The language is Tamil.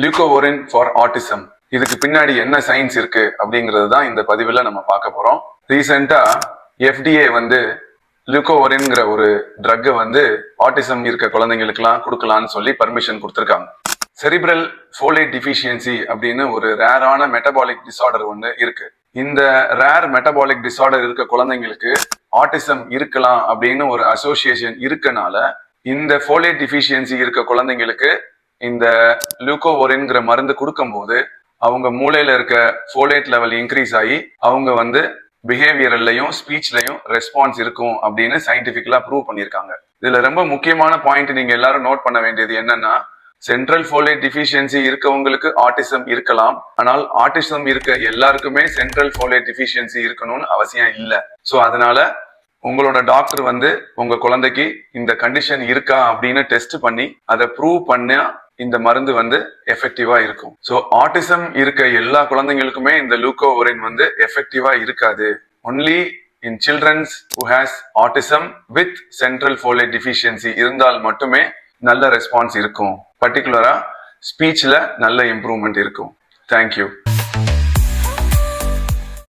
லியூகோவோரின் ஃபார் ஆட்டிசம். இதுக்கு பின்னாடி என்ன சயின்ஸ் இருக்கு அப்படிங்கிறது தான் இந்த பதிவில் நம்ம பார்க்க போறோம். ரீசெண்டா FDA லியூகோவோரின்ங்கிற ஒரு ட்ரக்கை ஆட்டிசம் இருக்க குழந்தைங்களுக்குலாம் கொடுக்கலான்னு சொல்லி பர்மிஷன் கொடுத்துருக்காங்க. செரிப்ரல் ஃபோலேட் டிஃபிஷியன்சி அப்படின்னு ஒரு ரேரான மெட்டபாலிக் டிசார்டர் ஒன்று இருக்கு. இந்த ரேர் மெட்டபாலிக் டிசார்டர் இருக்க குழந்தைங்களுக்கு ஆட்டிசம் இருக்கலாம் அப்படின்னு ஒரு அசோசியேஷன் இருக்கனால இந்த ஃபோலேட் டிஃபிஷியன்சி இருக்க குழந்தைங்களுக்கு இந்த லியூகோவோரின்ங்கிற மருந்து கொடுக்கும் போது அவங்க மூளையில இருக்க ஃபோலேட் லெவல் இன்க்ரீஸ் ஆகி அவங்க பிஹேவியர்லையும் ஸ்பீச்லையும் ரெஸ்பான்ஸ் இருக்கும் அப்படின்னு சயின்டிபிக்கலா ப்ரூவ் பண்ணியிருக்காங்க. இதுல ரொம்ப முக்கியமான பாயிண்ட் நீங்க எல்லாரும் நோட் பண்ண வேண்டியது என்னன்னா, சென்ட்ரல் ஃபோலேட் டிஃபிஷியன்சி இருக்கவங்களுக்கு ஆட்டிசம் இருக்கலாம். ஆனால் ஆட்டிசம் இருக்க எல்லாருக்குமே சென்ட்ரல் ஃபோலேட் டிஃபிஷியன்சி இருக்கணும்னு அவசியம் இல்லை. ஸோ அதனால உங்களோட டாக்டர் உங்க குழந்தைக்கு இந்த கண்டிஷன் இருக்கா அப்படின்னு டெஸ்ட் பண்ணி அதை ப்ரூவ் பண்ண இந்த மருந்து எஃபெக்டிவா இருக்கும். ஸோ ஆட்டிசம் இருக்க எல்லா குழந்தைங்களுக்குமே இந்த லியூகோவோரின் எஃபெக்டிவா இருக்காது. Only in childrens who has autism with central folate deficiency இருந்தால் மட்டுமே நல்ல ரெஸ்பான்ஸ் இருக்கும். பர்டிகுலரா ஸ்பீச்ல நல்ல இம்ப்ரூவ்மெண்ட் இருக்கும். தேங்க்யூ.